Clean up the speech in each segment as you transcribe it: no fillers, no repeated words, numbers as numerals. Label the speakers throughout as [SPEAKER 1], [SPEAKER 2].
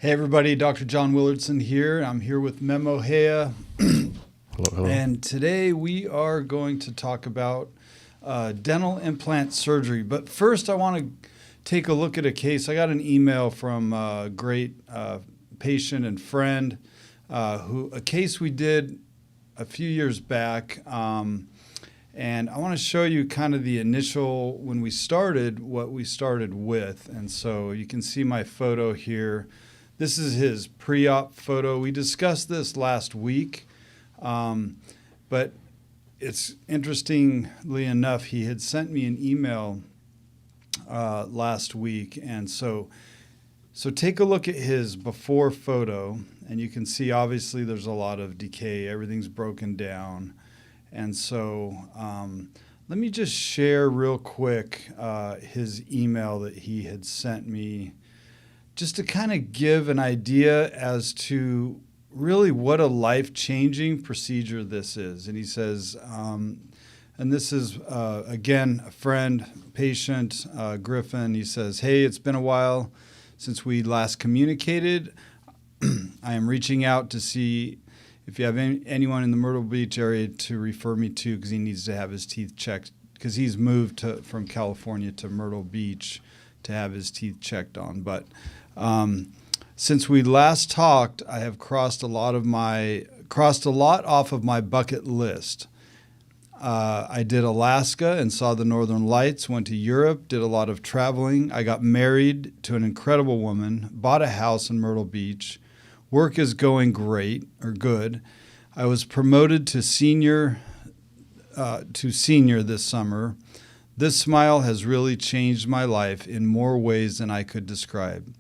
[SPEAKER 1] Hey everybody, Dr. John Willardsen here. I'm here with Memo Hea.
[SPEAKER 2] Hello.
[SPEAKER 1] And today we are going to talk about dental implant surgery. But first I want to take a look at a case. I got an email from a great patient and friend, a case we did a few years back. And I want to show you kind of the initial, when we started, what we started with. And so you can see my photo here. This is his pre-op photo. We discussed this last week, but it's interestingly enough, he had sent me an email last week. And so take a look at his before photo, and you can see obviously there's a lot of decay. Everything's broken down. And so let me just share real quick his email that he had sent me, just to kind of give an idea as to really what a life-changing procedure this is. And he says, and this is, again, a friend, patient, Griffin. He says, hey, it's been a while since we last communicated. I am reaching out to see if you have anyone in the Myrtle Beach area to refer me to, because he needs to have his teeth checked, because he's moved from California to Myrtle Beach to have his teeth checked on. But since we last talked, I have crossed a lot off of my bucket list. I did Alaska and saw the Northern Lights, went to Europe, did a lot of traveling. I got married to an incredible woman, bought a house in Myrtle Beach. Work is going great or good. I was promoted to senior this summer. This smile has really changed my life in more ways than I could describe.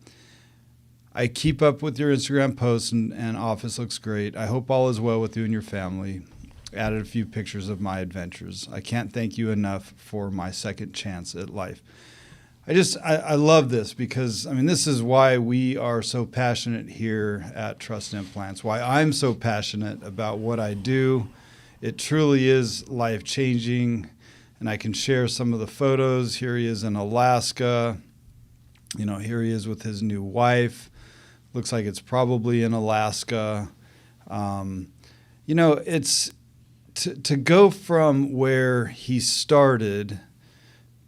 [SPEAKER 1] I keep up with your Instagram posts and office looks great. I hope all is well with you and your family. Added a few pictures of my adventures. I can't thank you enough for my second chance at life. I love this because, I mean, this is why we are so passionate here at Trust Implants, why I'm so passionate about what I do. It truly is life-changing, and I can share some of the photos. Here he is in Alaska. You know, here he is with his new wife. Looks like it's probably in Alaska. You know, it's to go from where he started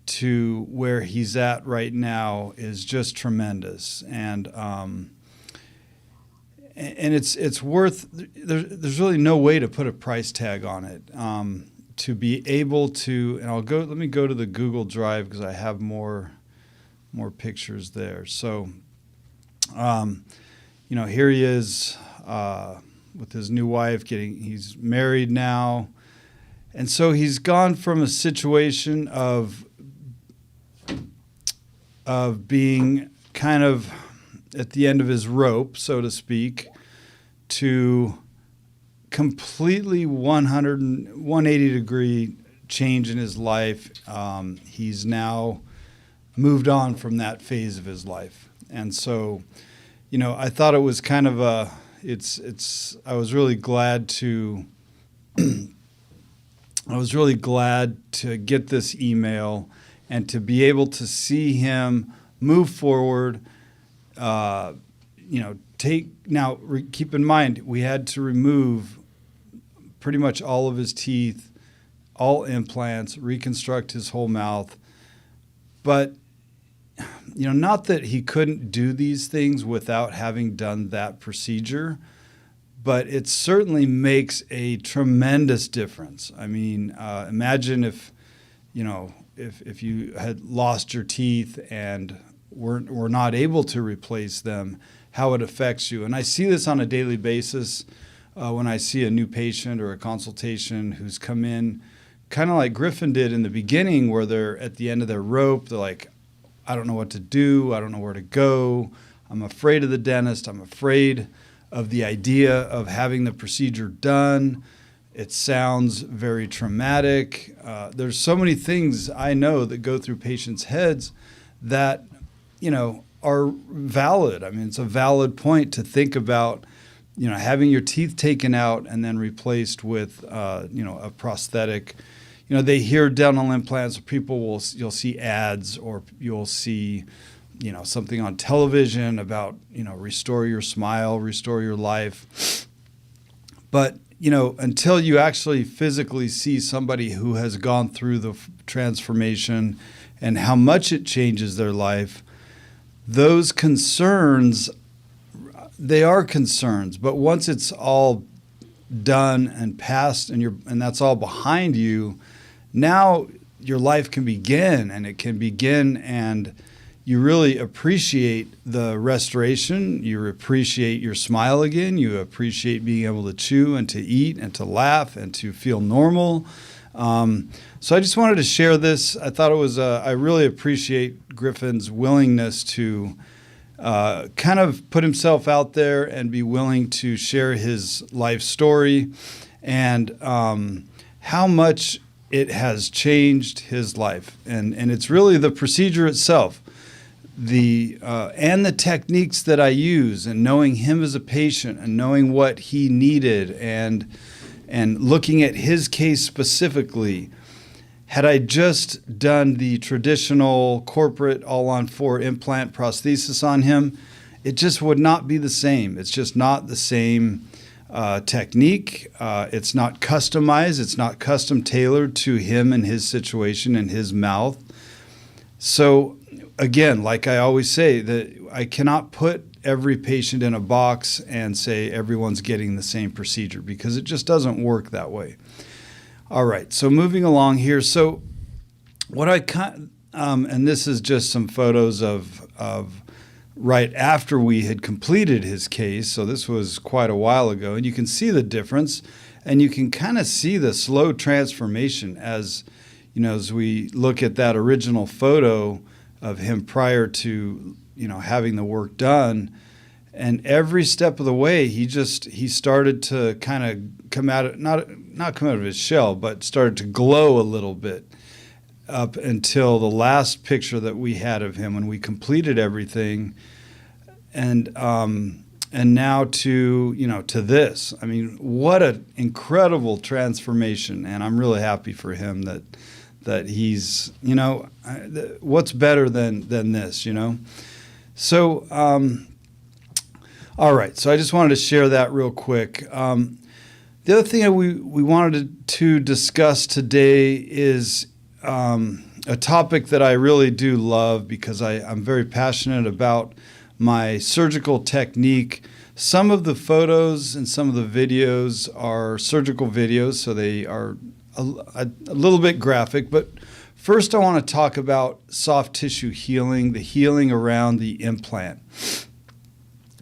[SPEAKER 1] to where he's at right now is just tremendous. And it's worth, there's really no way to put a price tag on it. To be able to, and let me go to the Google Drive because I have more pictures there. So, you know, here he is with his new wife, he's married now. And so he's gone from a situation of being kind of at the end of his rope, so to speak, to completely 180-degree change in his life. He's now moved on from that phase of his life. And so, you know, I thought it was kind of I was really glad to get this email and to be able to see him move forward. Keep in mind, we had to remove pretty much all of his teeth, all implants, reconstruct his whole mouth. But, you know, not that he couldn't do these things without having done that procedure, but it certainly makes a tremendous difference. I mean, imagine if you had lost your teeth and were not able to replace them, how it affects you. And I see this on a daily basis when I see a new patient or a consultation who's come in, kind of like Griffin did in the beginning, where they're at the end of their rope. They're like, I don't know what to do. I don't know where to go. I'm afraid of the dentist. I'm afraid of the idea of having the procedure done. It sounds very traumatic. There's so many things I know that go through patients' heads that, you know, are valid. I mean, it's a valid point to think about, you know, having your teeth taken out and then replaced with, a prosthetic. You know, they hear dental implants. You'll see ads, or you'll see, something on television about, restore your smile, restore your life. But, until you actually physically see somebody who has gone through the transformation and how much it changes their life, those concerns, they are concerns. But once it's all done and past and that's all behind you, now your life can begin, and it can begin, and you really appreciate the restoration. You appreciate your smile again. You appreciate being able to chew and to eat and to laugh and to feel normal. So I just wanted to share this. I thought it was, I really appreciate Griffin's willingness to kind of put himself out there and be willing to share his life story and how much it has changed his life. And it's really the procedure itself, and the techniques that I use, and knowing him as a patient and knowing what he needed and looking at his case specifically. Had I just done the traditional corporate all-on-4 implant prosthesis on him, it just would not be the same. It's just not the same technique. It's not customized. It's not custom tailored to him and his situation and his mouth. So again, like I always say, that I cannot put every patient in a box and say everyone's getting the same procedure, because it just doesn't work that way. All right, so moving along here. So what and this is just some photos of right after we had completed his case. So this was quite a while ago, and you can see the difference, and you can kind of see the slow transformation as we look at that original photo of him prior to having the work done. And every step of the way, he started to kind of come out of, not come out of his shell, but started to glow a little bit up until the last picture that we had of him when we completed everything. And now to this. I mean, what an incredible transformation. And I'm really happy for him that he's, what's better than this, So, all right, so I just wanted to share that real quick. The other thing we wanted to discuss today is a topic that I really do love, because I'm very passionate about my surgical technique. Some of the photos and some of the videos are surgical videos, so they are a little bit graphic. But first I want to talk about soft tissue healing, the healing around the implant.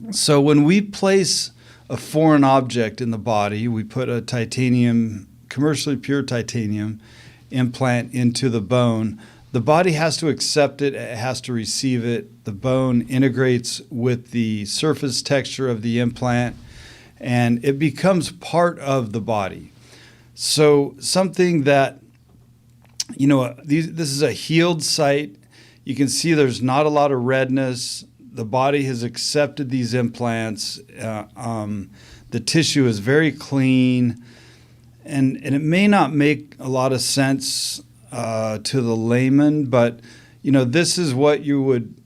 [SPEAKER 1] So when we place a foreign object in the body, we put a titanium, commercially pure titanium implant into the bone. The body has to accept it, it has to receive it. The bone integrates with the surface texture of the implant, and it becomes part of the body. So something that, this is a healed site. You can see there's not a lot of redness. The body has accepted these implants. The tissue is very clean, and it may not make a lot of sense to the layman, but this is what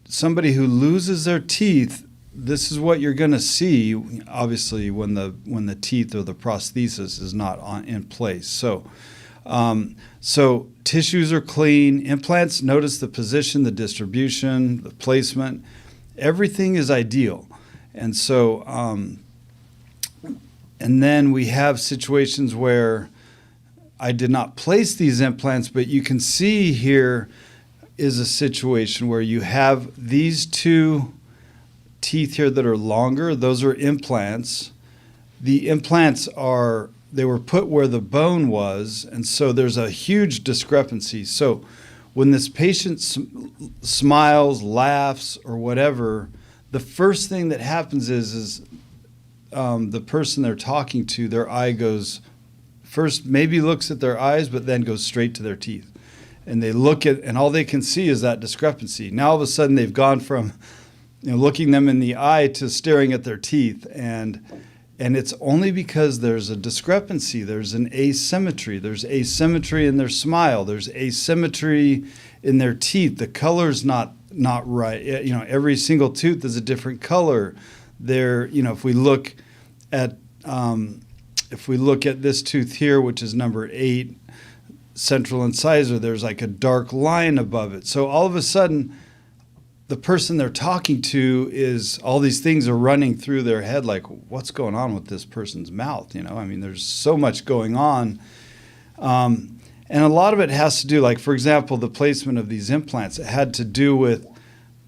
[SPEAKER 1] somebody who loses their teeth, this is what you're going to see, obviously, when the teeth or the prosthesis is not in place. So tissues are clean. Implants, notice the position, the distribution, the placement. Everything is ideal. And so, and then we have situations where I did not place these implants, but you can see here is a situation where you have these two teeth here that are longer. Those are implants. The implants they were put where the bone was, and so there's a huge discrepancy. So when this patient smiles, laughs, or whatever, the first thing that happens is the person they're talking to, their eye goes first, maybe looks at their eyes, but then goes straight to their teeth. And they look at, and all they can see is that discrepancy. Now all of a sudden they've gone from looking them in the eye to staring at their teeth. And it's only because there's a discrepancy. There's an asymmetry. There's asymmetry in their smile. There's asymmetry in their teeth. The color's not not right. Every single tooth is a different color. If we look at this tooth here, which is number 8, central incisor, there's like a dark line above it. So all of a sudden, the person they're talking to is all these things are running through their head, like, what's going on with this person's mouth? There's so much going on. And a lot of it has to do, like, for example, the placement of these implants. It had to do with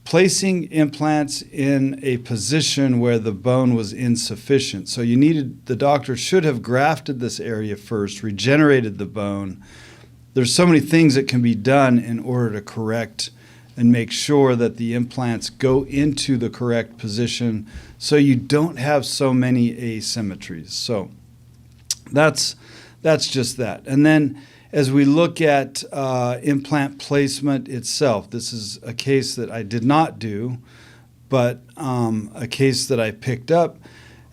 [SPEAKER 1] placing implants in a position where the bone was insufficient. So the doctor should have grafted this area first, regenerated the bone. There's so many things that can be done in order to correct and make sure that the implants go into the correct position so you don't have so many asymmetries. So that's just that. And then as we look at implant placement itself, this is a case that I did not do, but a case that I picked up.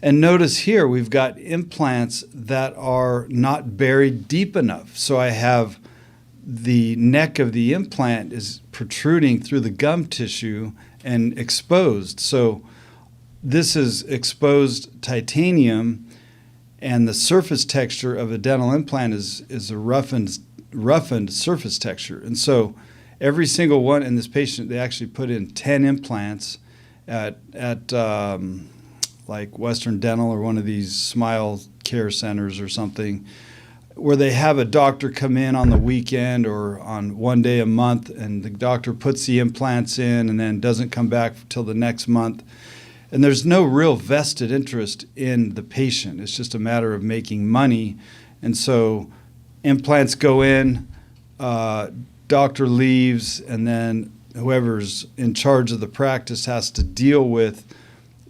[SPEAKER 1] And notice here we've got implants that are not buried deep enough. So I have the neck of the implant is protruding through the gum tissue and exposed. So this is exposed titanium, and the surface texture of a dental implant is a roughened surface texture. And so every single one in this patient, they actually put in 10 implants at like Western Dental or one of these Smile Care Centers or something, where they have a doctor come in on the weekend or on one day a month, and the doctor puts the implants in and then doesn't come back till the next month. And there's no real vested interest in the patient. It's just a matter of making money. And so implants go in, doctor leaves, and then whoever's in charge of the practice has to deal with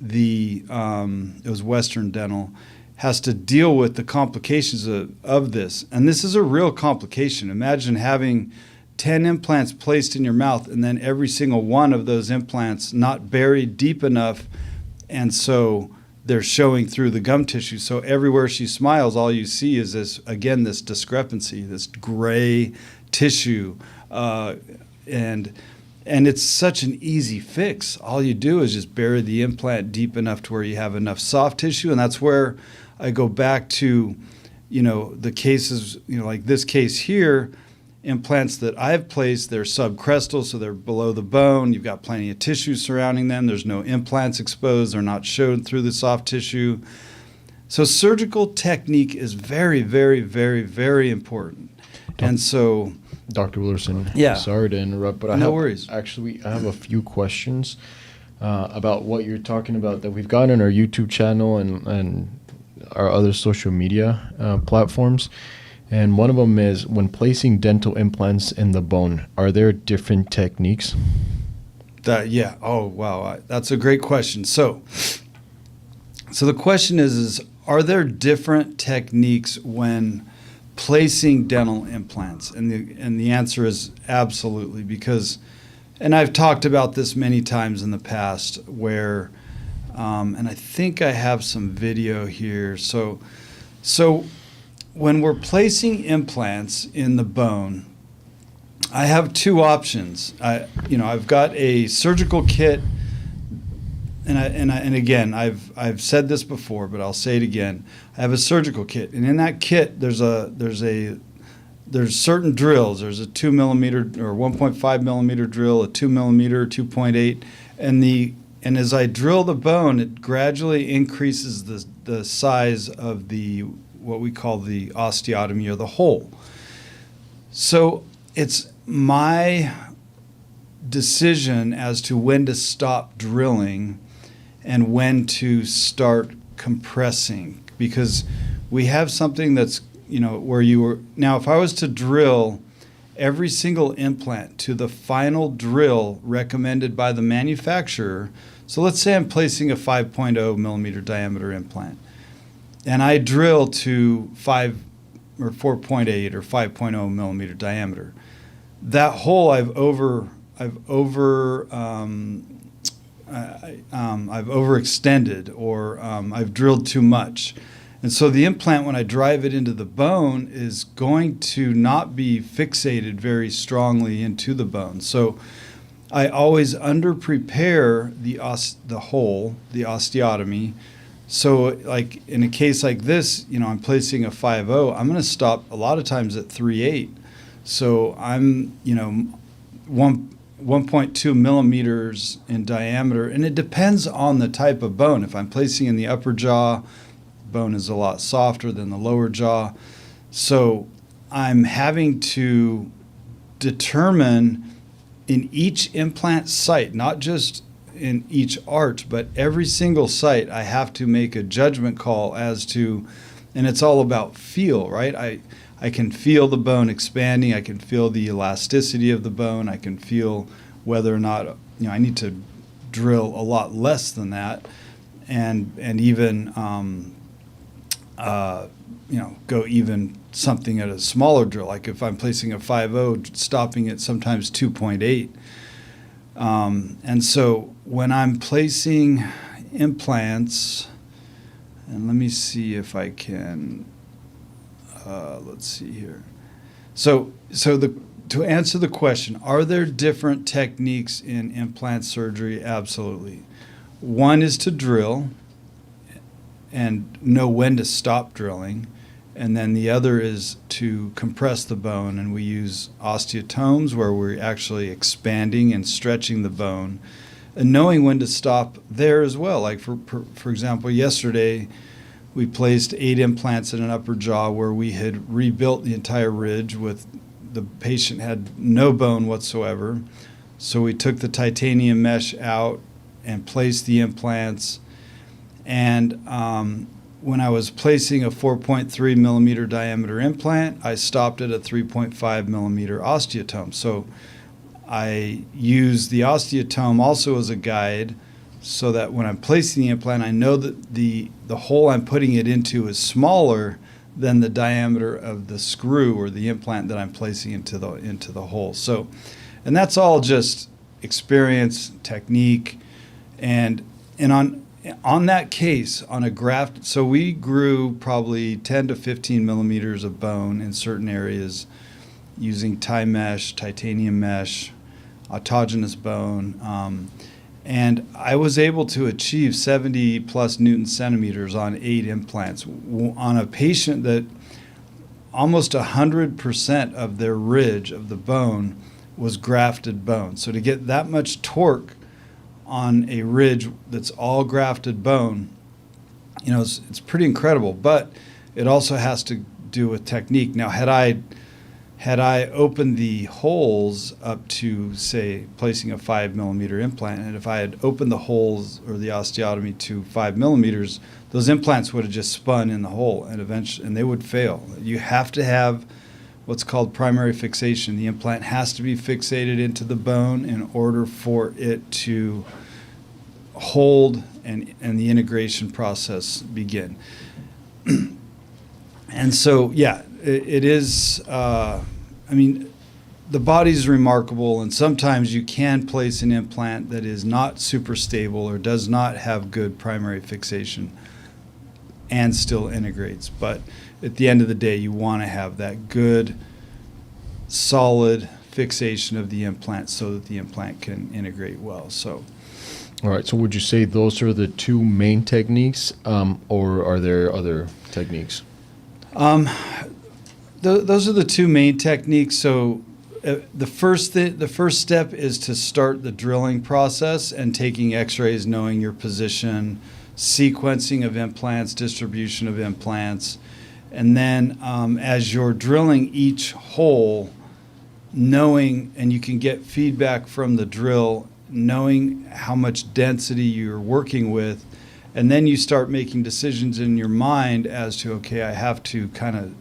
[SPEAKER 1] it was Western Dental, has to deal with the complications of this. And this is a real complication. Imagine having 10 implants placed in your mouth and then every single one of those implants not buried deep enough, and so they're showing through the gum tissue. So everywhere she smiles, all you see is this discrepancy, this gray tissue. And it's such an easy fix. All you do is just bury the implant deep enough to where you have enough soft tissue. And that's where I go back to, the cases, like this case here, implants that I've placed, they're subcrestal, so they're below the bone. You've got plenty of tissue surrounding them. There's no implants exposed. They're not shown through the soft tissue. So surgical technique is very, very, very, very important. And so,
[SPEAKER 2] Dr. Willardsen,
[SPEAKER 1] yeah,
[SPEAKER 2] sorry to interrupt, but I have a few questions about what you're talking about that we've got on our YouTube channel and our other social media platforms. And one of them is, when placing dental implants in the bone, are there different techniques?
[SPEAKER 1] Yeah. Oh, wow. That's a great question. So the question is are there different techniques when placing dental implants? And the answer is absolutely, because, and I've talked about this many times in the past where, and I think I have some video here. So when we're placing implants in the bone, I have two options. I've got a surgical kit, and again, I've said this before, but I'll say it again. I have a surgical kit, and in that kit, there's certain drills. There's a 2 millimeter or 1.5 millimeter drill, a 2 millimeter, 2.8, and as I drill the bone, it gradually increases the size of what we call the osteotomy, or the hole. So it's my decision as to when to stop drilling and when to start compressing, because we have something that's, where now if I was to drill every single implant to the final drill recommended by the manufacturer, so let's say I'm placing a 5.0 millimeter diameter implant, and I drill to 5 or 4.8 or 5.0 millimeter diameter. That hole I've overextended, or I've drilled too much. And so the implant, when I drive it into the bone, is going to not be fixated very strongly into the bone. So I always under-prepare the hole, the osteotomy. So like in a case like this, I'm placing a 5.0, I'm going to stop a lot of times at 3.8. So I'm, 1.2 millimeters in diameter, and it depends on the type of bone. If I'm placing in the upper jaw, bone is a lot softer than the lower jaw. So I'm having to determine in each implant site, not just in each arch, but every single site, I have to make a judgment call as to, and it's all about feel, right? I can feel the bone expanding. I can feel the elasticity of the bone. I can feel whether or not, I need to drill a lot less than that, and even, go even something at a smaller drill. Like if I'm placing a 5.0, stopping at sometimes 2.8. And so when I'm placing implants, and let me see if I can, let's see here. So to answer the question, are there different techniques in implant surgery? Absolutely. One is to drill and know when to stop drilling. And then the other is to compress the bone, and we use osteotomes where we're actually expanding and stretching the bone, and knowing when to stop there as well. Like for example, yesterday we placed 8 implants in an upper jaw where we had rebuilt the entire ridge with the patient had no bone whatsoever. So we took the titanium mesh out and placed the implants, and when I was placing a 4.3 millimeter diameter implant, I stopped at a 3.5 millimeter osteotome. So I use the osteotome also as a guide so that when I'm placing the implant, I know that the hole I'm putting it into is smaller than the diameter of the screw or the implant that I'm placing into the hole. So, and that's all just experience, technique, and on that case, on a graft, so we grew probably 10 to 15 millimeters of bone in certain areas using tie mesh, titanium mesh, autogenous bone, and I was able to achieve 70 plus Newton centimeters on 8 implants on a patient that almost 100% of their ridge of the bone was grafted bone. So to get that much torque on a ridge that's all grafted bone, it's pretty incredible, but it also has to do with technique. Now, had I opened the holes up to, say, placing a 5 millimeter implant, and if I had opened the holes or the osteotomy to 5 millimeters, those implants would have just spun in the hole and they would fail. You have to have what's called primary fixation. The implant has to be fixated into the bone in order for it to hold and the integration process begin. And so, it is, the body's remarkable, and sometimes you can place an implant that is not super stable or does not have good primary fixation and still integrates. But at the end of the day, you want to have that good, solid fixation of the implant so that the implant can integrate well. So,
[SPEAKER 2] all right. So would you say those are the 2 main techniques, or are there other techniques?
[SPEAKER 1] Those are the 2 main techniques. So the first step is to start the drilling process and taking x-rays, knowing your position, sequencing of implants, distribution of implants. And then as you're drilling each hole, knowing, and you can get feedback from the drill, knowing how much density you're working with, and then you start making decisions in your mind as to, okay, I have to kind of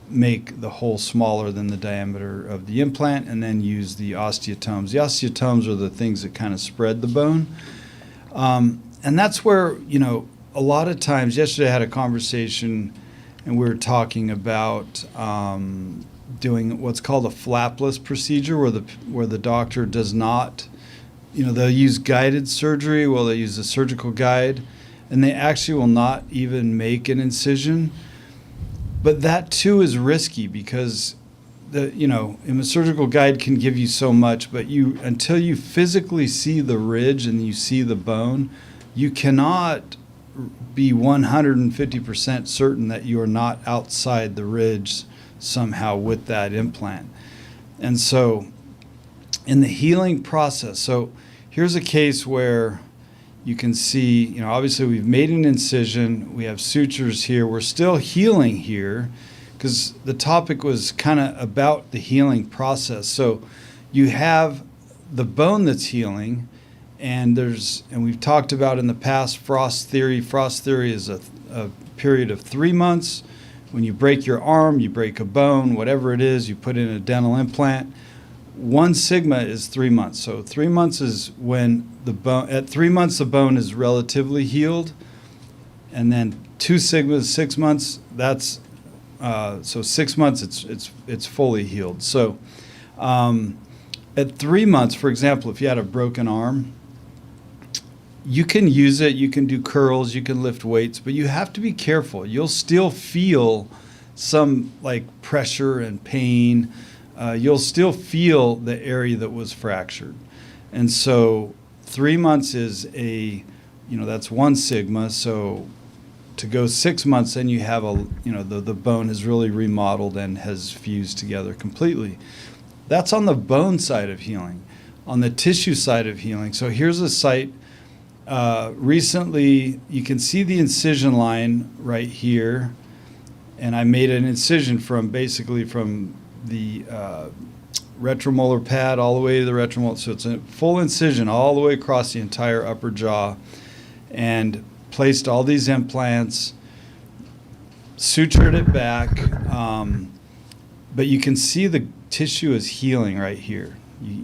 [SPEAKER 1] make the hole smaller than the diameter of the implant, and then use the osteotomes. The osteotomes are the things that kind of spread the bone. And that's where, a lot of times, yesterday I had a conversation and we were talking about doing what's called a flapless procedure where the doctor does not, they'll use guided surgery, they'll use a surgical guide, and they actually will not even make an incision. But that too is risky because and the surgical guide can give you so much, but until you physically see the ridge and you see the bone, you cannot be 150% certain that you are not outside the ridge somehow with that implant. And so in the healing process, so here's a case where you can see, obviously we've made an incision, we have sutures here, we're still healing here, because the topic was kind of about the healing process. So you have the bone that's healing, and we've talked about in the past frost theory. Frost theory is a period of 3 months. When you break your arm, you break a bone, whatever it is, you put in a dental implant. 1 sigma is 3 months. So 3 months is when at 3 months the bone is relatively healed, and then 2 sigmas, 6 months, so 6 months it's fully healed. So at 3 months, for example, if you had a broken arm, you can use it, you can do curls, you can lift weights, but you have to be careful. You'll still feel some like pressure and pain. You'll still feel the area that was fractured. And so 3 months is that's 1 sigma. So to go 6 months, then you have the bone is really remodeled and has fused together completely. That's on the bone side of healing. On the tissue side of healing, so here's a site. Recently, you can see the incision line right here, and I made an incision from the retromolar pad all the way to the retromolar. So it's a full incision all the way across the entire upper jaw, and placed all these implants, sutured it back, but you can see the tissue is healing right here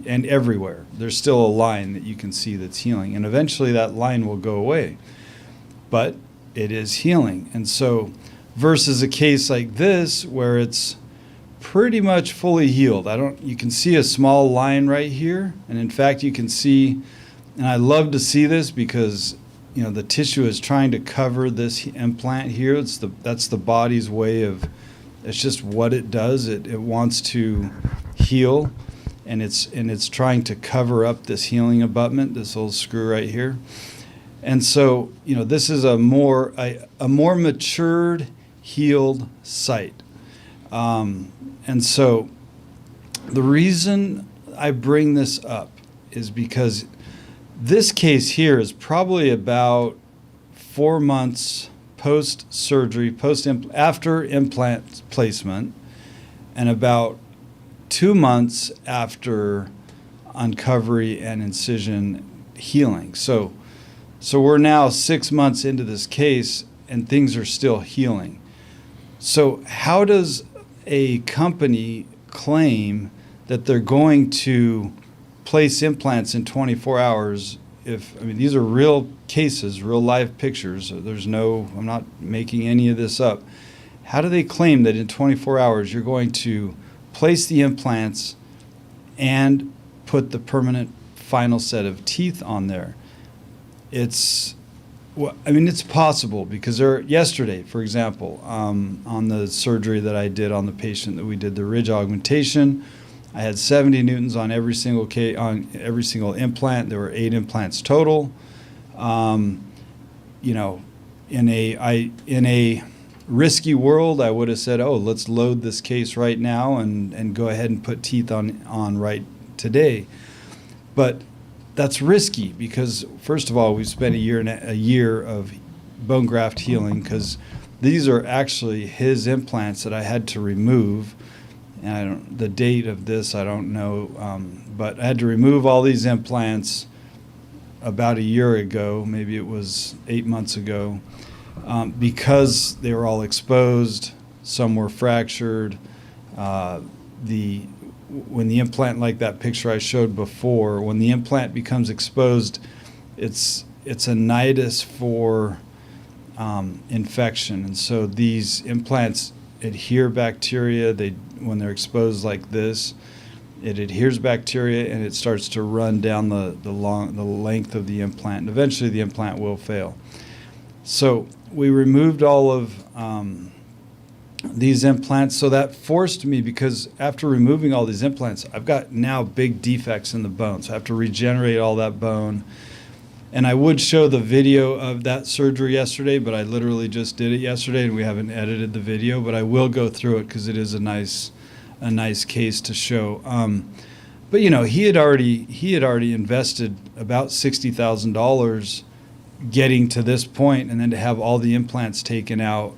[SPEAKER 1] and everywhere. There's still a line that you can see that's healing, and eventually that line will go away, but it is healing. And so versus a case like this where it's pretty much fully healed. You can see a small line right here, and in fact you can see, and I love to see this because the tissue is trying to cover this implant here. That's the body's way of, it's just what it does. It wants to heal, and it's trying to cover up this healing abutment, this little screw right here. And so this is a more matured, healed site. And so the reason I bring this up is because this case here is probably about 4 months post-surgery, after implant placement, and about 2 months after uncovery and incision healing. So we're now 6 months into this case, and things are still healing. So how does a company claim that they're going to place implants in 24 hours these are real cases, real live pictures. I'm not making any of this up. How do they claim that in 24 hours you're going to place the implants and put the permanent final set of teeth on there? It's possible because yesterday, for example, on the surgery that I did on the patient that we did the ridge augmentation, I had 70 newtons on every single implant. There were 8 implants total. In a risky world, I would have said, "Oh, let's load this case right now and go ahead and put teeth on right today." But that's risky because, first of all, we've spent a year of bone graft healing because these are actually his implants that I had to remove. And the date of this, I don't know, but I had to remove all these implants about a year ago, maybe it was 8 months ago, because they were all exposed, some were fractured. When the implant, like that picture I showed before, when the implant becomes exposed, it's a nidus for infection. And so these implants adhere bacteria. When they're exposed like this, it adheres bacteria and it starts to run down the length of the implant, and eventually the implant will fail. So we removed all of these implants. So that forced me, because after removing all these implants, I've got now big defects in the bone. So I have to regenerate all that bone. And I would show the video of that surgery yesterday, but I literally just did it yesterday and we haven't edited the video, but I will go through it because it is a nice case to show. But you know, he had already invested about $60,000 getting to this point, and then to have all the implants taken out,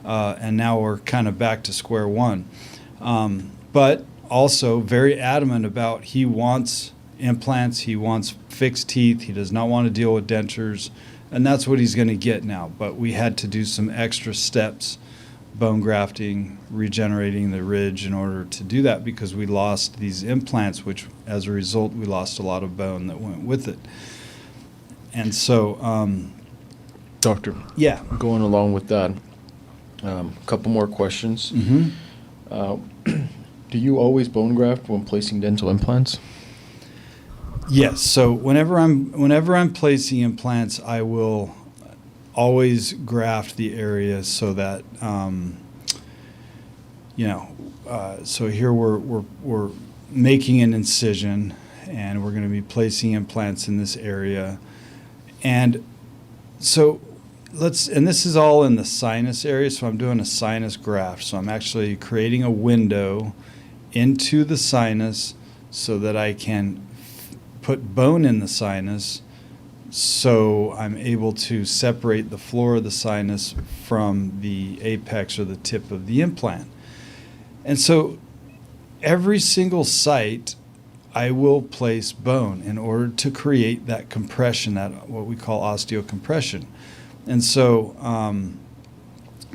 [SPEAKER 1] and now we're kind of back to square one. But also very adamant about, he wants implants, he wants fixed teeth, he does not want to deal with dentures, and that's what he's going to get now. But we had to do some extra steps, bone grafting, regenerating the ridge, in order to do that, because we lost these implants, which as a result we lost a lot of bone that went with it. And so
[SPEAKER 2] Doctor,
[SPEAKER 1] yeah,
[SPEAKER 2] going along with that, a couple more questions. Do you always bone graft when placing dental implants?
[SPEAKER 1] Yes. So whenever I'm placing implants, I will always graft the area so that so here we're making an incision, and we're going to be placing implants in this area, and so and this is all in the sinus area. So I'm doing a sinus graft. So I'm actually creating a window into the sinus so that I can put bone in the sinus, so I'm able to separate the floor of the sinus from the apex or the tip of the implant. And so every single site I will place bone in order to create that compression, that what we call osteocompression. And so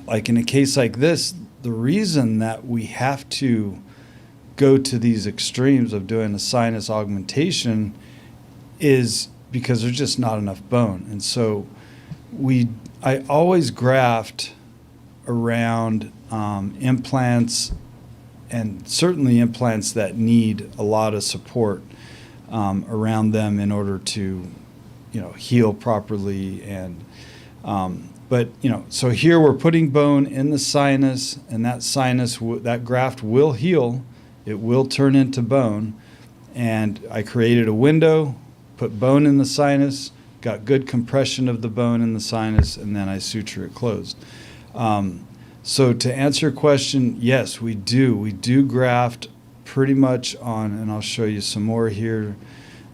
[SPEAKER 1] like in a case like this, the reason that we have to go to these extremes of doing a sinus augmentation is because there's just not enough bone. And so I always graft around implants, and certainly implants that need a lot of support around them in order to, heal properly. And but so here we're putting bone in the sinus, and that sinus, that graft will heal. It will turn into bone. And I created a window, put bone in the sinus, got good compression of the bone in the sinus, and then I suture it closed. So to answer your question, yes, we do. We do graft pretty much on, and I'll show you some more here.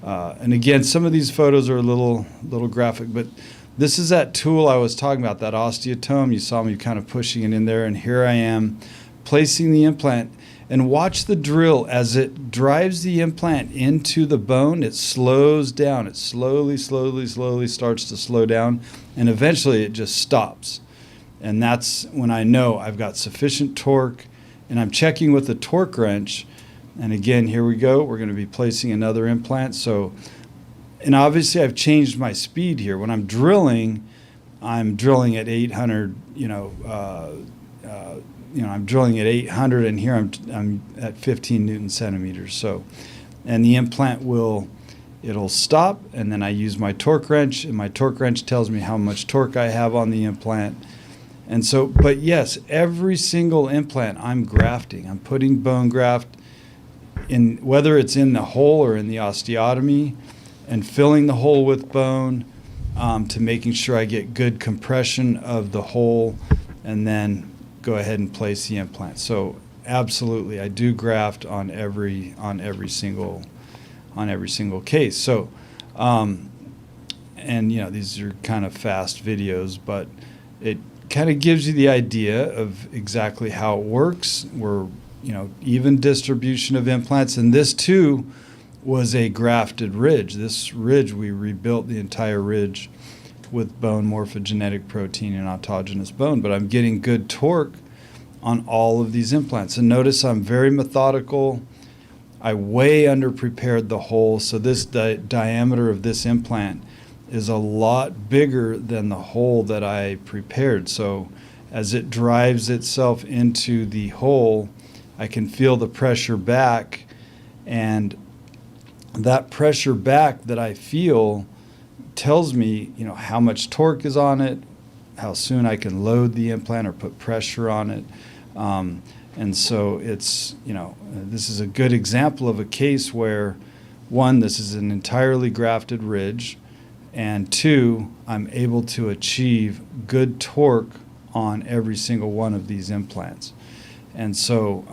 [SPEAKER 1] And again, some of these photos are a little graphic, but this is that tool I was talking about, that osteotome. You saw me kind of pushing it in there, and here I am placing the implant. And watch the drill as it drives the implant into the bone. It slows down. It slowly starts to slow down, and eventually it just stops. And that's when I know I've got sufficient torque, and I'm checking with the torque wrench. And again, here we go. We're going to be placing another implant. So, and obviously I've changed my speed here. When I'm drilling at 800, I'm drilling at 800, and here I'm at 15 Newton centimeters. So, and the implant it'll stop, and then I use my torque wrench, and my torque wrench tells me how much torque I have on the implant. And so, but yes, every single implant I'm grafting. I'm putting bone graft in, whether it's in the hole or in the osteotomy, and filling the hole with bone to making sure I get good compression of the hole, and then go ahead and place the implant. So absolutely, I do graft on every single case. So, and these are kind of fast videos, but it kind of gives you the idea of exactly how it works. We're even distribution of implants, and this too was a grafted ridge. This ridge, we rebuilt the entire ridge with bone morphogenetic protein and autogenous bone, but I'm getting good torque on all of these implants. And notice I'm very methodical. I way under-prepared the hole, so this diameter of this implant is a lot bigger than the hole that I prepared. So as it drives itself into the hole, I can feel the pressure back, and that pressure back that I feel tells me, how much torque is on it, how soon I can load the implant or put pressure on it. And so it's, this is a good example of a case where, one, this is an entirely grafted ridge, and two, I'm able to achieve good torque on every single one of these implants. And so,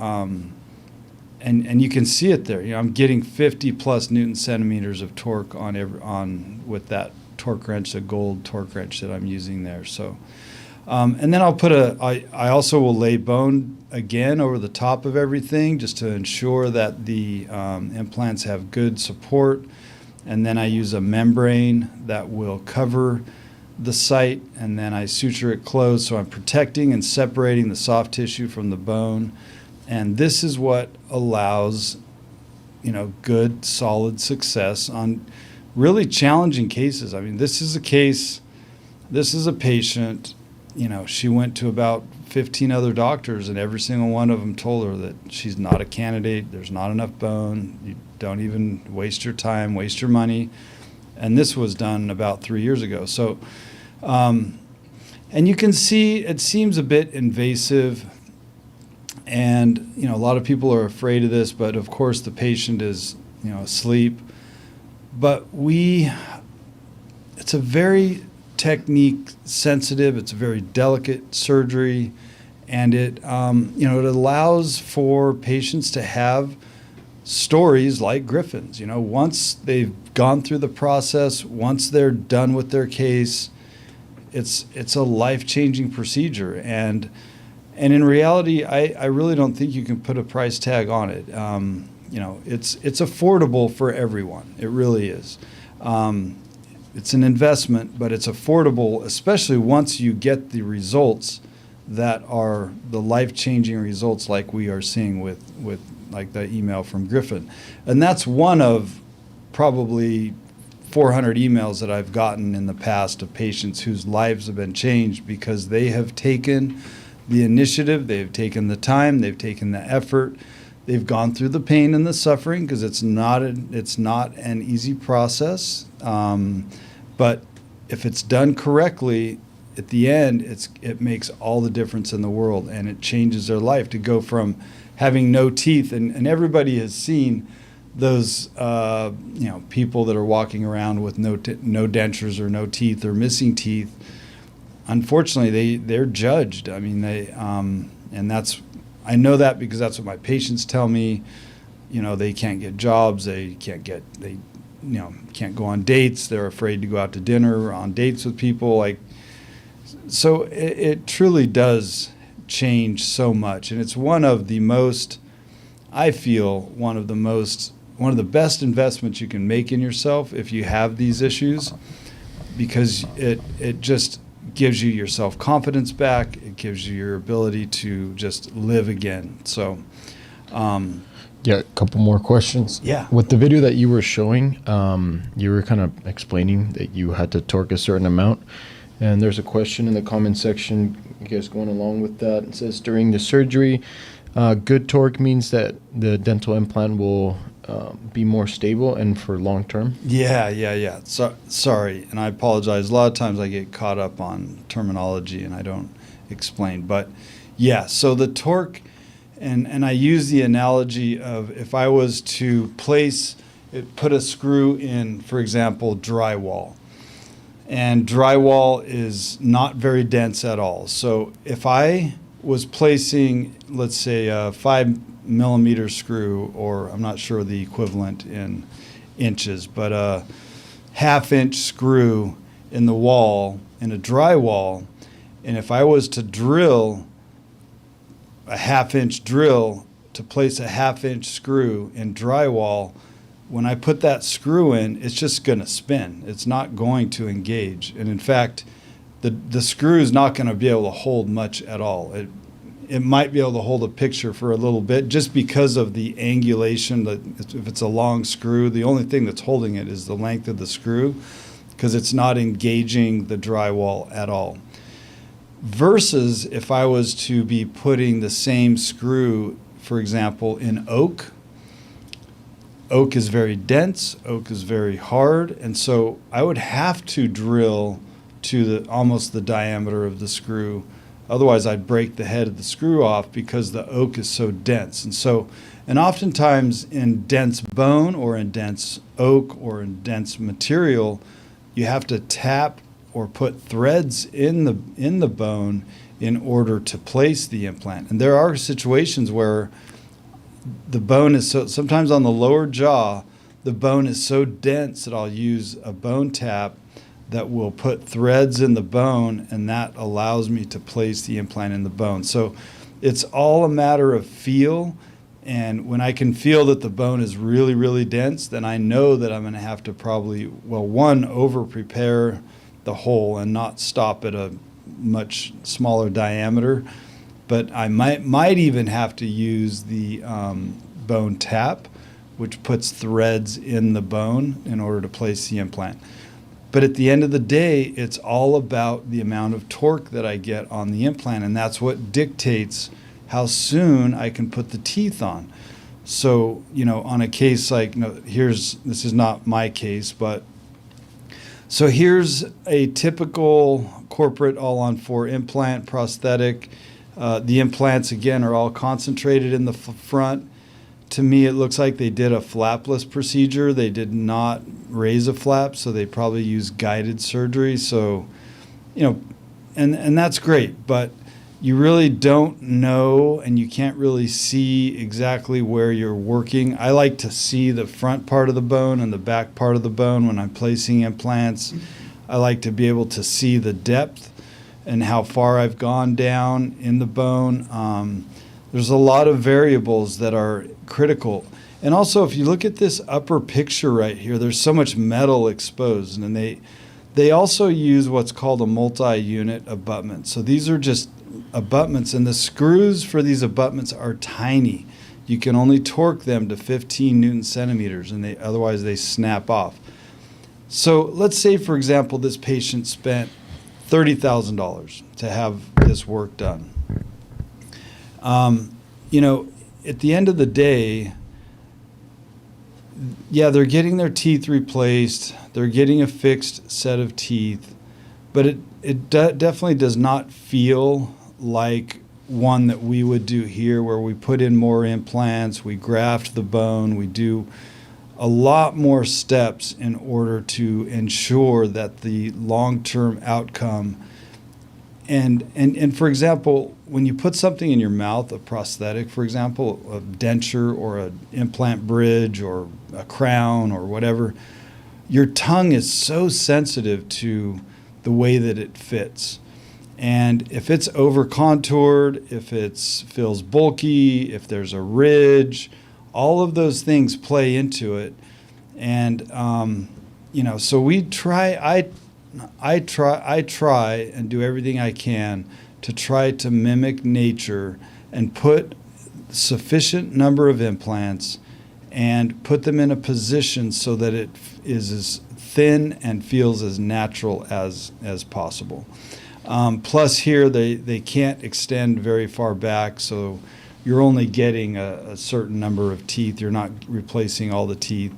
[SPEAKER 1] and you can see it there. I'm getting 50 plus Newton centimeters of torque with that torque wrench, the gold torque wrench that I'm using there. So, and then I also will lay bone again over the top of everything just to ensure that the implants have good support. And then I use a membrane that will cover the site, and then I suture it closed, so I'm protecting and separating the soft tissue from the bone. And this is what allows, good, solid success on really challenging cases. I mean, this is a patient, she went to about 15 other doctors, and every single one of them told her that she's not a candidate, there's not enough bone, you don't even waste your time, waste your money. And this was done about 3 years ago. So, and you can see it seems a bit invasive, and a lot of people are afraid of this, but of course the patient is asleep. But it's a very technique sensitive, it's a very delicate surgery, and it allows for patients to have stories like Griffins. Once they've gone through the process, once they're done with their case, it's a life-changing procedure. And in reality, I really don't think you can put a price tag on it. It's affordable for everyone. It really is. It's an investment, but it's affordable, especially once you get the results that are the life-changing results like we are seeing with like the email from Griffin. And that's one of probably 400 emails that I've gotten in the past of patients whose lives have been changed because they have taken the initiative, they've taken the time, they've taken the effort, they've gone through the pain and the suffering, because it's not an easy process. But if it's done correctly, at the end, it makes all the difference in the world, and it changes their life to go from having no teeth. And everybody has seen those people that are walking around with no dentures or no teeth or missing teeth. Unfortunately, they're judged. I mean, I know that because that's what my patients tell me. They can't get jobs, they can't go on dates, they're afraid to go out to dinner on dates with people. So it truly does change so much, and it's one of the best investments you can make in yourself if you have these issues, because it just gives you your self-confidence back. It gives you your ability to just live again. So
[SPEAKER 2] yeah, a couple more questions.
[SPEAKER 1] Yeah.
[SPEAKER 2] With the video that you were showing, you were kind of explaining that you had to torque a certain amount. And there's a question in the comment section, I guess going along with that. It says, during the surgery, good torque means that the dental implant will be more stable and for long term?
[SPEAKER 1] Yeah. So, sorry, and I apologize. A lot of times I get caught up on terminology and I don't explain. But yeah, so the torque, and I use the analogy of if I was to put a screw in, for example, drywall. And drywall is not very dense at all. So if I was placing, let's say, a 5mm screw, or I'm not sure the equivalent in inches, but a 1/2-inch screw in the wall, in a drywall, and if I was to drill a 1/2-inch drill to place a 1/2-inch screw in drywall, when I put that screw in, it's just going to spin. It's not going to engage. And in fact, the screw is not going to be able to hold much at all. It might be able to hold a picture for a little bit just because of the angulation. If it's a long screw, the only thing that's holding it is the length of the screw, because it's not engaging the drywall at all. Versus if I was to be putting the same screw, for example, in oak. Oak is very dense, oak is very hard, and so I would have to drill to almost the diameter of the screw Otherwise, I'd break the head of the screw off because the oak is so dense. And oftentimes in dense bone or in dense oak or in dense material, you have to tap or put threads in the bone in order to place the implant. And there are situations where the bone is sometimes on the lower jaw, the bone is so dense that I'll use a bone tap that will put threads in the bone, and that allows me to place the implant in the bone. So it's all a matter of feel. And when I can feel that the bone is really, really dense, then I know that I'm going to have to probably, one, over-prepare the hole and not stop at a much smaller diameter. But I might even have to use the bone tap, which puts threads in the bone in order to place the implant. But at the end of the day, it's all about the amount of torque that I get on the implant, and that's what dictates how soon I can put the teeth on. So, on a case like, this is not my case, but so here's a typical corporate all-on-4 implant prosthetic. The implants, again, are all concentrated in the front. To me, it looks like they did a flapless procedure. They did not raise a flap, so they probably used guided surgery. So, and that's great, but you really don't know, and you can't really see exactly where you're working. I like to see the front part of the bone and the back part of the bone when I'm placing implants. I like to be able to see the depth and how far I've gone down in the bone. There's a lot of variables that are critical. And also, if you look at this upper picture right here, there's so much metal exposed. And they also use what's called a multi-unit abutment. So these are just abutments, and the screws for these abutments are tiny. You can only torque them to 15 Newton centimeters, and otherwise they snap off. So let's say, for example, this patient spent $30,000 to have this work done. At the end of the day, they're getting their teeth replaced, they're getting a fixed set of teeth, but it definitely does not feel like one that we would do here, where we put in more implants, we graft the bone, we do a lot more steps in order to ensure that the long-term outcome. And for example, when you put something in your mouth, a prosthetic, for example, a denture or an implant bridge or a crown or whatever, your tongue is so sensitive to the way that it fits. And if it's over-contoured, if it feels bulky, if there's a ridge, all of those things play into it. And, so we try, I try and do everything I can to try to mimic nature and put sufficient number of implants and put them in a position so that it is as thin and feels as natural as possible. Plus here, they can't extend very far back, so you're only getting a certain number of teeth. You're not replacing all the teeth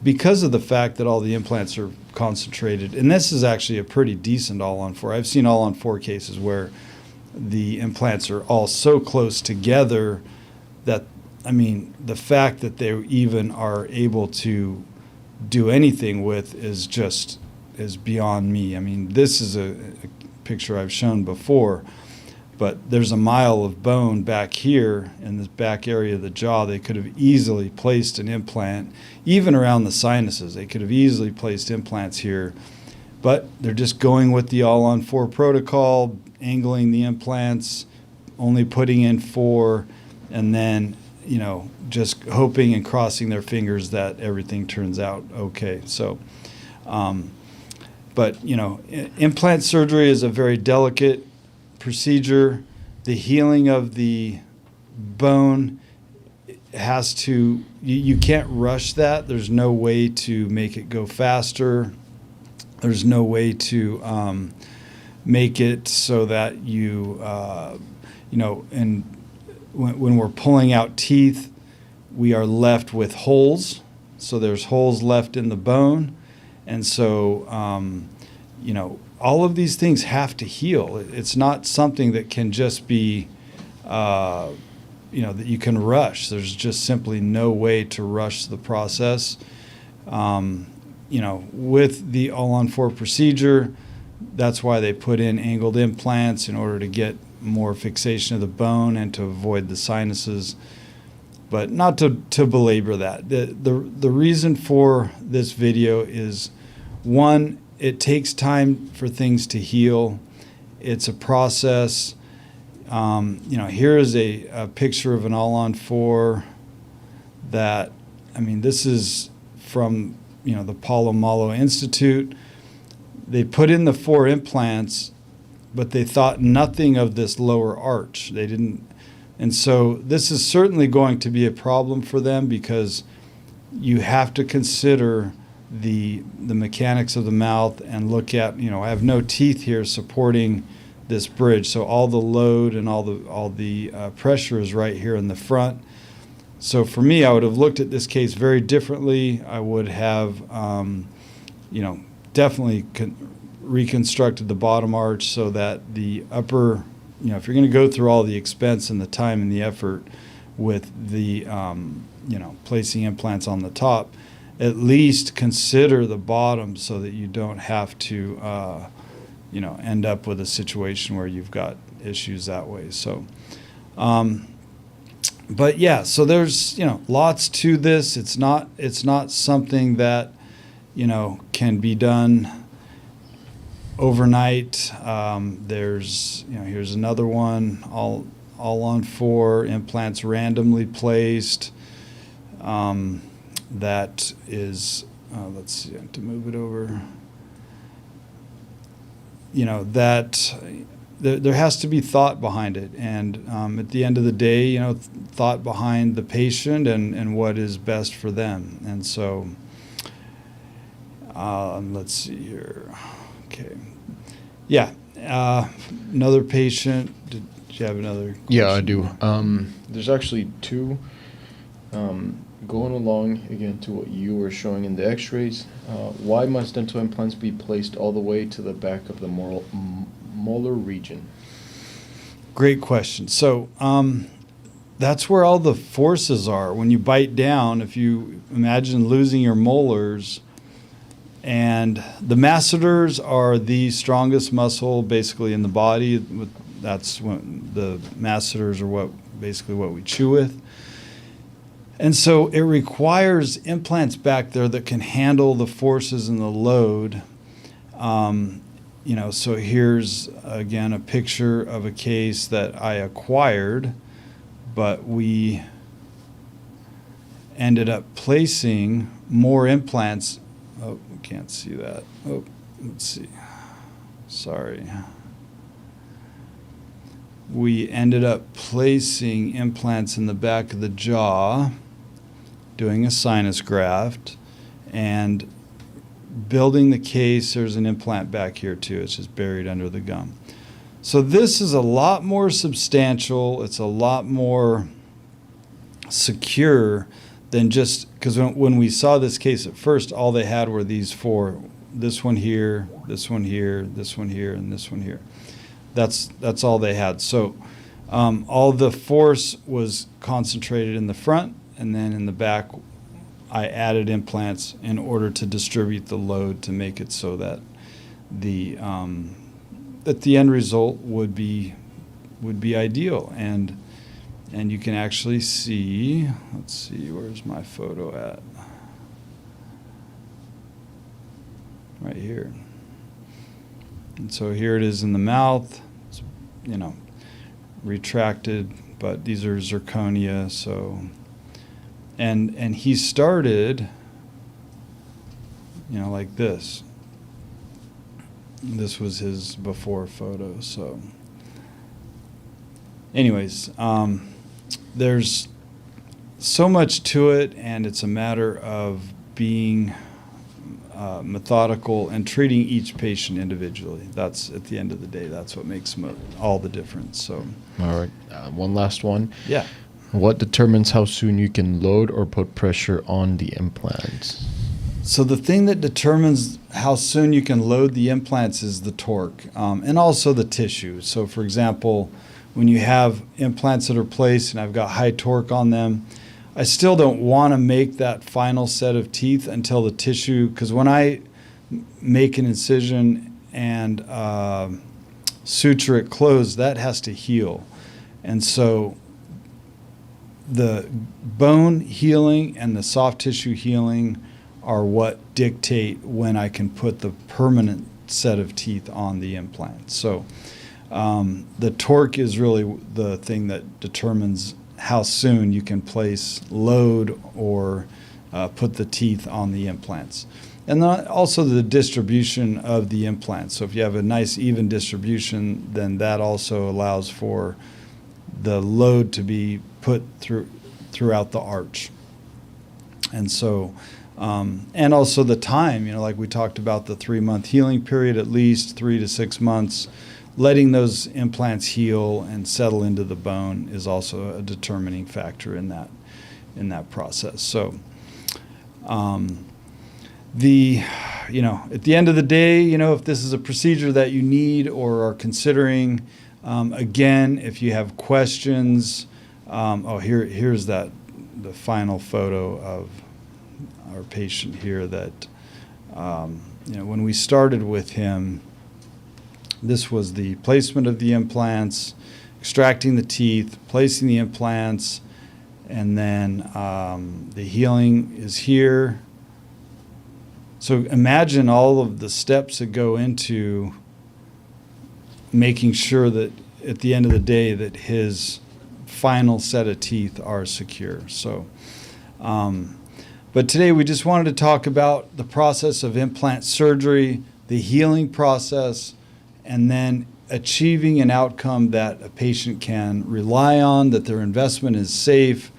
[SPEAKER 1] because of the fact that all the implants are concentrated. And this is actually a pretty decent all-on-4. I've seen all-on-4 cases where the implants are all so close together that, the fact that they even are able to do anything with is beyond me. This is a picture I've shown before, but there's a mile of bone back here in this back area of the jaw. They could have easily placed an implant, even around the sinuses. They could have easily placed implants here, but they're just going with the all-on-4 protocol, angling the implants, only putting in 4, and then just hoping and crossing their fingers that everything turns out okay. So, implant surgery is a very delicate procedure. The healing of the bone has to, you can't rush that. There's no way to make it go faster. There's no way to make it so that and when we're pulling out teeth, we are left with holes. So there's holes left in the bone. And so, all of these things have to heal. It's not something that can just be, that you can rush. There's just simply no way to rush the process. With the all-on-4 procedure, that's why they put in angled implants in order to get more fixation of the bone and to avoid the sinuses. But not to belabor that. The reason for this video is, one, it takes time for things to heal. It's a process. Here is a picture of an all-on-4 that, this is from, the Paulo Malo Institute. They put in the 4 implants, but they thought nothing of this lower arch. They didn't. And so this is certainly going to be a problem for them, because you have to consider the mechanics of the mouth and look at, I have no teeth here supporting this bridge. So all the load and all the pressure is right here in the front. So for me, I would have looked at this case very differently. I would have, definitely reconstructed the bottom arch so that the upper, if you're going to go through all the expense and the time and the effort with the, placing implants on the top, at least consider the bottom so that you don't have to, end up with a situation where you've got issues that way. So, but yeah, so there's, lots to this. It's not something that, can be done overnight. There's, here's another one, all on 4 implants randomly placed. That is, let's see, I have to move it over. That there has to be thought behind it. And at the end of the day, thought behind the patient and what is best for them. And so, let's see here. Okay. Yeah. Another patient. Did you have another question?
[SPEAKER 2] Yeah, I do. There's actually 2. Going along again to what you were showing in the x-rays, why must dental implants be placed all the way to the back of the molar region?
[SPEAKER 1] Great question. So that's where all the forces are. When you bite down, if you imagine losing your molars, and the masseters are the strongest muscle basically in the body. That's when the masseters are what we chew with. And so it requires implants back there that can handle the forces and the load. So here's, again, a picture of a case that I acquired, but we ended up placing more implants. Oh, we can't see that. Oh, let's see. Sorry. We ended up placing implants in the back of the jaw, doing a sinus graft, and building the case. There's an implant back here too. It's just buried under the gum. So this is a lot more substantial. It's a lot more secure than just, because when we saw this case at first, all they had were these 4, this one here, this one here, this one here, and this one here. That's all they had. So all the force was concentrated in the front, and then in the back, I added implants in order to distribute the load to make it so that the end result would be ideal. And you can actually see. Let's see, where's my photo at? Right here. And so here it is in the mouth. It's, retracted, but these are zirconia. So. And he started, like this. This was his before photo. So anyways, there's so much to it, and it's a matter of being methodical and treating each patient individually. That's, at the end of the day, that's what makes all the difference. So.
[SPEAKER 2] All right. One last one.
[SPEAKER 1] Yeah.
[SPEAKER 2] What determines how soon you can load or put pressure on the implants?
[SPEAKER 1] So the thing that determines how soon you can load the implants is the torque, and also the tissue. So for example, when you have implants that are placed and I've got high torque on them, I still don't want to make that final set of teeth until the tissue, because when I make an incision and suture it closed, that has to heal. And so the bone healing and the soft tissue healing are what dictate when I can put the permanent set of teeth on the implant. So the torque is really the thing that determines how soon you can place, load, or put the teeth on the implants. And then also the distribution of the implants. So if you have a nice even distribution, then that also allows for the load to be put throughout the arch. And so, and also the time, like we talked about, the 3-month healing period, at least 3 to 6 months, letting those implants heal and settle into the bone is also a determining factor in that process. So, at the end of the day, if this is a procedure that you need or are considering, again, if you have questions, here's the final photo of our patient here that, when we started with him, this was the placement of the implants, extracting the teeth, placing the implants, and then the healing is here. So imagine all of the steps that go into making sure that at the end of the day that his final set of teeth are secure. So, but today we just wanted to talk about the process of implant surgery, the healing process, and then achieving an outcome that a patient can rely on, that their investment is safe,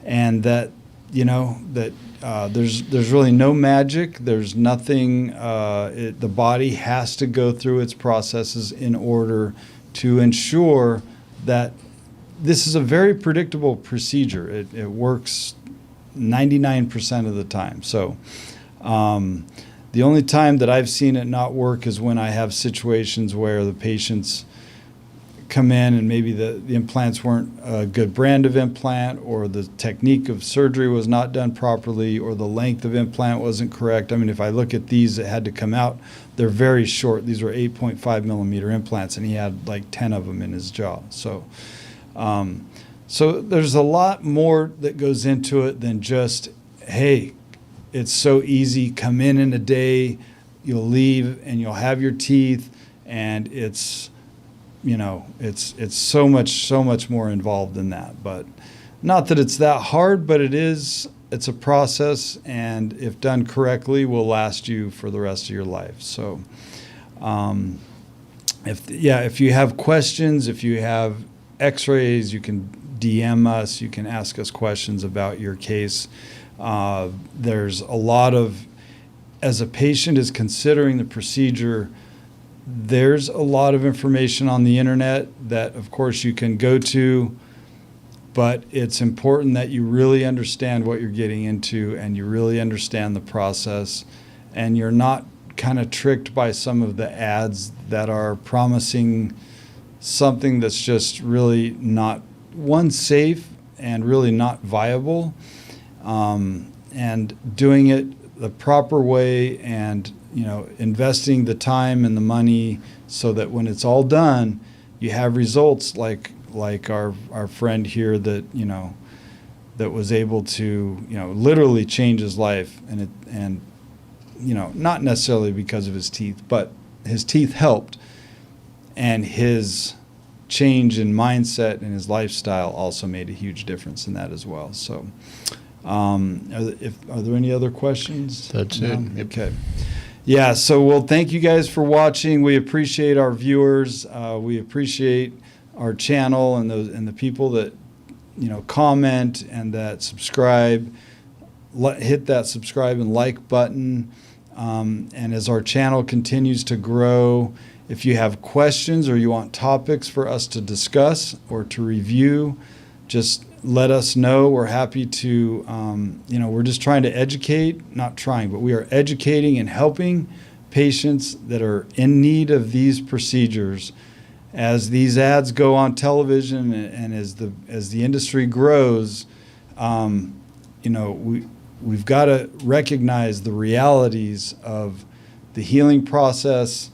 [SPEAKER 1] and that, there's really no magic. There's nothing. The body has to go through its processes in order to ensure that this is a very predictable procedure. It works 99% of the time. So the only time that I've seen it not work is when I have situations where the patients come in and maybe the implants weren't a good brand of implant, or the technique of surgery was not done properly, or the length of implant wasn't correct. I mean, if I look at these that had to come out, they're very short. These were 8.5 millimeter implants, and he had like 10 of them in his jaw. So, so there's a lot more that goes into it than just, hey, it's so easy, come in a day, you'll leave and you'll have your teeth, and it's so much more involved than that. But not that it's that hard, but it's a process, and if done correctly, will last you for the rest of your life. So, if you have questions, if you have x-rays, you can DM us, you can ask us questions about your case. There's a lot of, as a patient is considering the procedure, there's a lot of information on the internet that, of course, you can go to, but it's important that you really understand what you're getting into and you really understand the process, and you're not kind of tricked by some of the ads that are promising something that's just really not, safe and really not viable, and doing it the proper way, and investing the time and the money so that when it's all done, you have results like our friend here that that was able to literally change his life, and not necessarily because of his teeth, but his teeth helped, and his change in mindset and his lifestyle also made a huge difference in that as well. So are there any other questions?
[SPEAKER 2] That's it.
[SPEAKER 1] Yep. Okay. Yeah, so thank you guys for watching. We appreciate our viewers. We appreciate our channel and the people that comment and that subscribe. Hit that subscribe and like button. And as our channel continues to grow, if you have questions or you want topics for us to discuss or to review, just let us know. We're happy to, we're just trying to educate, not trying, but we are educating and helping patients that are in need of these procedures. As these ads go on television and as the industry grows, we've got to recognize the realities of the healing process,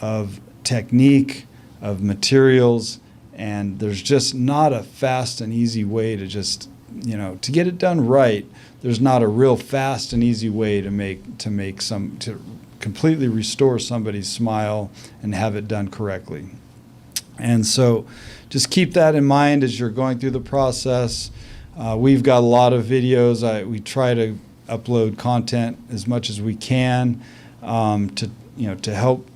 [SPEAKER 1] of technique, of materials, and there's just not a fast and easy way to just, to get it done right. There's not a real fast and easy way to completely restore somebody's smile and have it done correctly. And so just keep that in mind as you're going through the process. We've got a lot of videos. We try to upload content as much as we can to help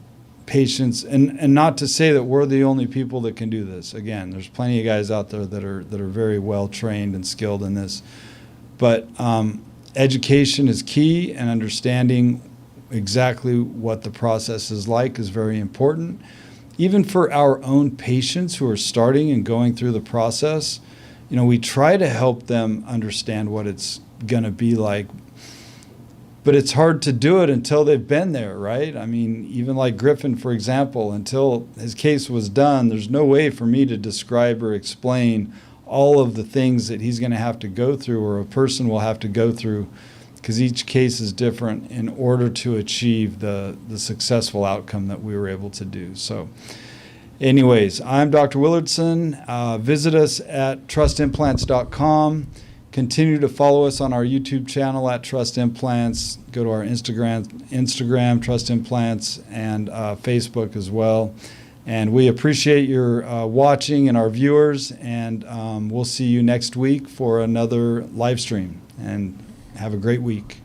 [SPEAKER 1] patients, and not to say that we're the only people that can do this. Again, there's plenty of guys out there that are very well trained and skilled in this. But education is key, and understanding exactly what the process is like is very important. Even for our own patients who are starting and going through the process, we try to help them understand what it's going to be like. But it's hard to do it until they've been there, right? I mean, even like Griffin, for example, until his case was done, there's no way for me to describe or explain all of the things that he's going to have to go through, or a person will have to go through, because each case is different, in order to achieve the successful outcome that we were able to do. So anyways, I'm Dr. Willardsen. Visit us at trustimplants.com. Continue to follow us on our YouTube channel at Trust Implants. Go to our Instagram Trust Implants, and Facebook as well. And we appreciate your watching and our viewers, and we'll see you next week for another live stream. And have a great week.